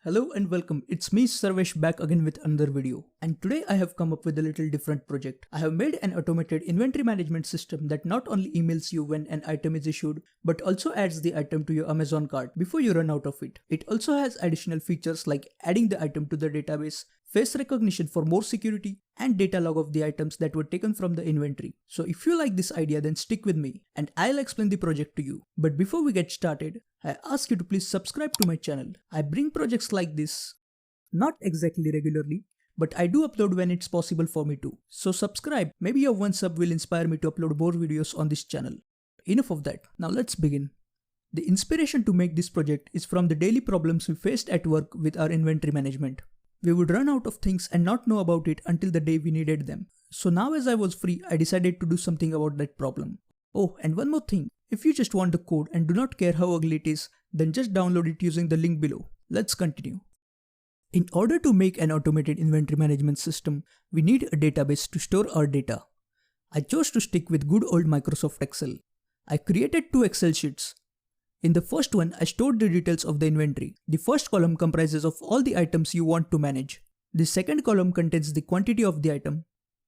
Hello and welcome, it's me Sarvesh back again with another video, and today I have come up with a little different project. I have made an automated inventory management system that not only emails you when an item is issued, but also adds the item to your Amazon cart before you run out of it. It also has additional features like adding the item to the database, face recognition for more security, and data log of the items that were taken from the inventory. So if you like this idea, then stick with me and I'll explain the project to you. But before we get started, I ask you to please subscribe to my channel. I bring projects like this, not exactly regularly, but I do upload when it's possible for me to. So subscribe, maybe your one sub will inspire me to upload more videos on this channel. Enough of that, now let's begin. The inspiration to make this project is from the daily problems we faced at work with our inventory management. We would run out of things and not know about it until the day we needed them. So now as I was free, I decided to do something about that problem. Oh, and one more thing. If you just want the code and do not care how ugly it is, then just download it using the link below. Let's continue. In order to make an automated inventory management system, we need a database to store our data. I chose to stick with good old Microsoft Excel. I created two Excel sheets. In the first one, I stored the details of the inventory. The first column comprises of all the items you want to manage. The second column contains the quantity of the item.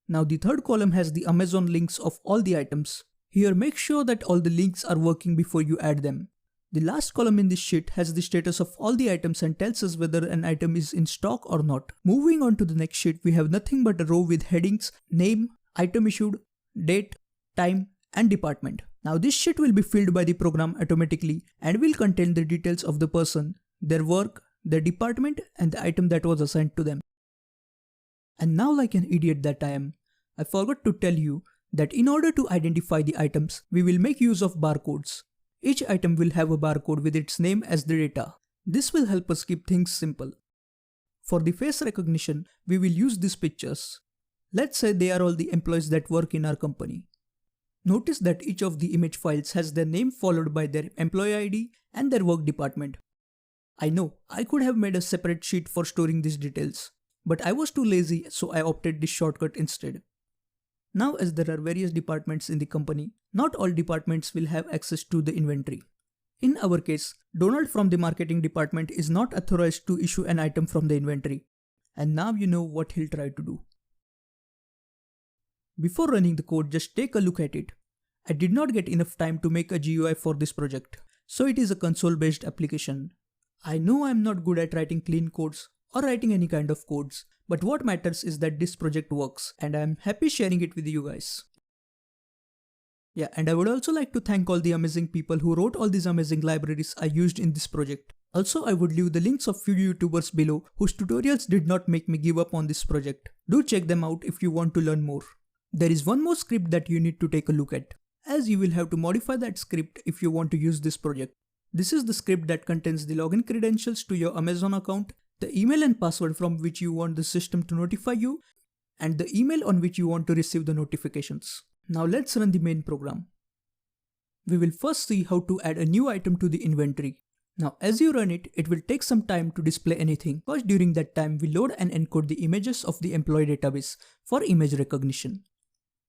Now the third column has the Amazon links of all the items. Here, make sure that all the links are working before you add them. The last column in this sheet has the status of all the items and tells us whether an item is in stock or not. Moving on to the next sheet, we have nothing but a row with headings, name, item issued, date, time, and department. Now this sheet will be filled by the program automatically and will contain the details of the person, their work, their department, and the item that was assigned to them. And now, like an idiot that I am, I forgot to tell you that in order to identify the items, we will make use of barcodes. Each item will have a barcode with its name as the data. This will help us keep things simple. For the face recognition, we will use these pictures. Let's say they are all the employees that work in our company. Notice that each of the image files has their name followed by their employee ID and their work department. I know, I could have made a separate sheet for storing these details, but I was too lazy, so I opted this shortcut instead. Now, as there are various departments in the company, not all departments will have access to the inventory. In our case, Donald from the marketing department is not authorized to issue an item from the inventory. And now you know what he'll try to do. Before running the code, just take a look at it. I did not get enough time to make a GUI for this project, so it is a console-based application. I know I'm not good at writing clean codes or writing any kind of codes, but what matters is that this project works and I'm happy sharing it with you guys. Yeah, and I would also like to thank all the amazing people who wrote all these amazing libraries I used in this project. Also, I would leave the links of few YouTubers below whose tutorials did not make me give up on this project. Do check them out if you want to learn more. There is one more script that you need to take a look at, as you will have to modify that script if you want to use this project. This is the script that contains the login credentials to your Amazon account, the email and password from which you want the system to notify you, and the email on which you want to receive the notifications. Now let's run the main program. We will first see how to add a new item to the inventory. Now as you run it, it will take some time to display anything, because during that time we load and encode the images of the employee database for image recognition.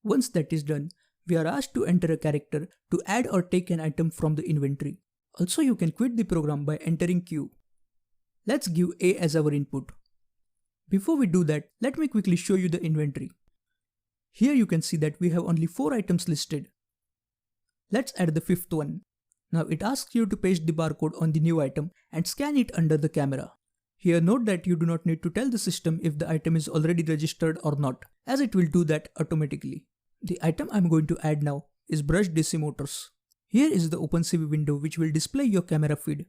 Once that is done, we are asked to enter a character to add or take an item from the inventory. Also, you can quit the program by entering Q. Let's give A as our input. Before we do that, let me quickly show you the inventory. Here you can see that we have only 4 items listed. Let's add the 5th one. Now it asks you to paste the barcode on the new item and scan it under the camera. Here note that you do not need to tell the system if the item is already registered or not, as it will do that automatically. The item I'm going to add now is brush DC motors. Here is the OpenCV window which will display your camera feed.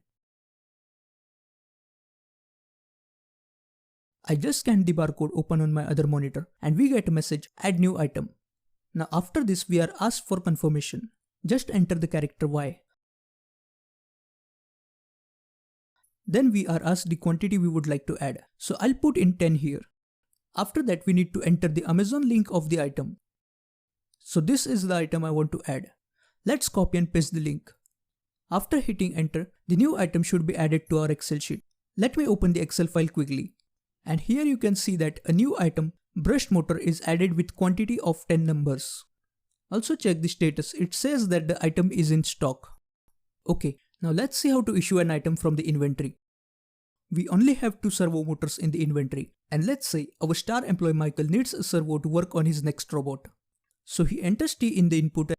I just scanned the barcode open on my other monitor and we get a message, add new item. Now after this we are asked for confirmation. Just enter the character Y. Then we are asked the quantity we would like to add. So I'll put in 10 here. After that we need to enter the Amazon link of the item. So this is the item I want to add. Let's copy and paste the link. After hitting enter, the new item should be added to our Excel sheet. Let me open the Excel file quickly. And here you can see that a new item, brushed motor, is added with quantity of 10 numbers. Also check the status, it says that the item is in stock. Okay, now let's see how to issue an item from the inventory. We only have 2 servo motors in the inventory, and let's say our star employee Michael needs a servo to work on his next robot. So he enters T in the input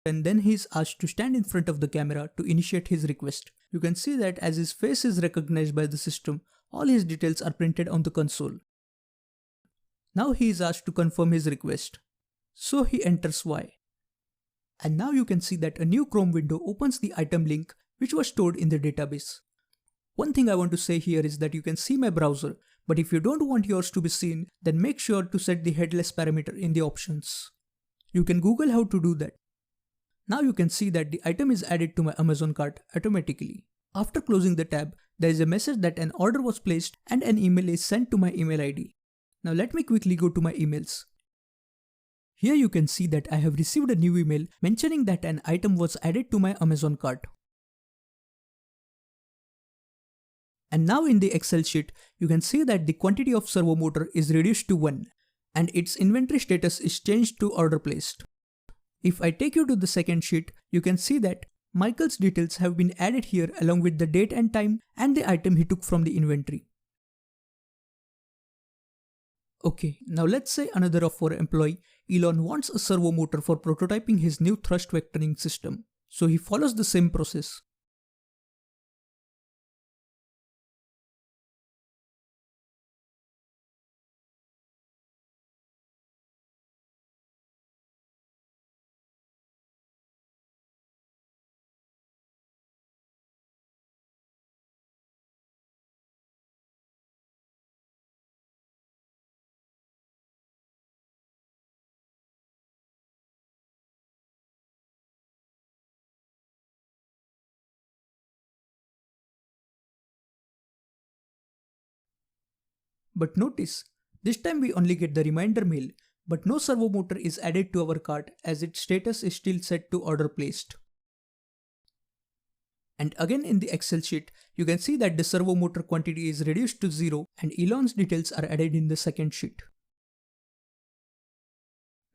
and then he is asked to stand in front of the camera to initiate his request. You can see that as his face is recognized by the system, all his details are printed on the console. Now he is asked to confirm his request. So he enters Y. And now you can see that a new Chrome window opens the item link which was stored in the database. One thing I want to say here is that you can see my browser, but if you don't want yours to be seen, then make sure to set the headless parameter in the options. You can Google how to do that. Now you can see that the item is added to my Amazon cart automatically. After closing the tab, there is a message that an order was placed and an email is sent to my email ID. Now let me quickly go to my emails. Here you can see that I have received a new email mentioning that an item was added to my Amazon cart. And now in the Excel sheet, you can see that the quantity of servo motor is reduced to 1 and its inventory status is changed to order placed. If I take you to the second sheet, you can see that Michael's details have been added here along with the date and time and the item he took from the inventory. Okay, now let's say another of our employee, Elon, wants a servo motor for prototyping his new thrust vectoring system. So he follows the same process. But notice, this time we only get the reminder mail, but no servo motor is added to our cart as its status is still set to order placed. And again in the Excel sheet, you can see that the servo motor quantity is reduced to 0 and Elon's details are added in the second sheet.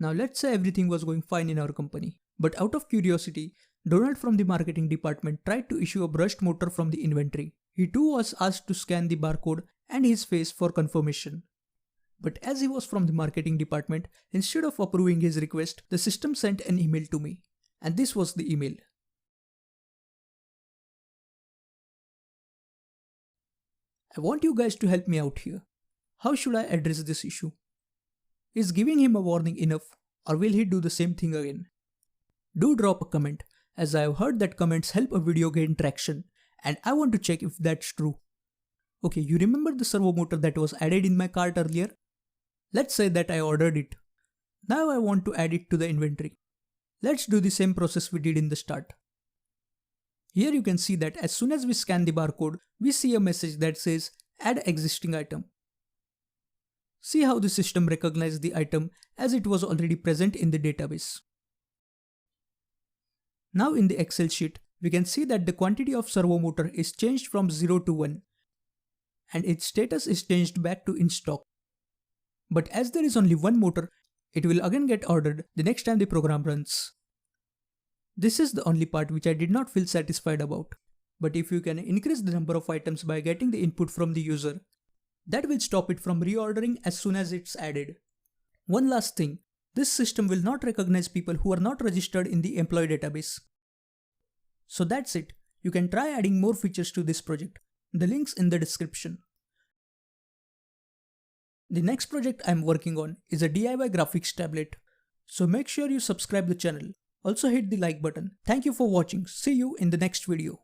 Now let's say everything was going fine in our company, but out of curiosity, Donald from the marketing department tried to issue a brushed motor from the inventory. He too was asked to scan the barcode and his face for confirmation. But as he was from the marketing department, instead of approving his request, the system sent an email to me. And this was the email. I want you guys to help me out here. How should I address this issue? Is giving him a warning enough, or will he do the same thing again? Do drop a comment, as I have heard that comments help a video gain traction, and I want to check if that's true. Okay, you remember the servo motor that was added in my cart earlier? Let's say that I ordered it. Now I want to add it to the inventory. Let's do the same process we did in the start. Here you can see that as soon as we scan the barcode, we see a message that says add existing item. See how the system recognized the item as it was already present in the database. Now in the Excel sheet, we can see that the quantity of servo motor is changed from 0 to 1 and its status is changed back to in stock. But as there is only one motor, it will again get ordered the next time the program runs. This is the only part which I did not feel satisfied about. But if you can increase the number of items by getting the input from the user, that will stop it from reordering as soon as it's added. One last thing, this system will not recognize people who are not registered in the employee database. So that's it. You can try adding more features to this project. The link's in the description. The next project I'm working on is a DIY graphics tablet. So make sure you subscribe the channel. Also hit the like button. Thank you for watching. See you in the next video.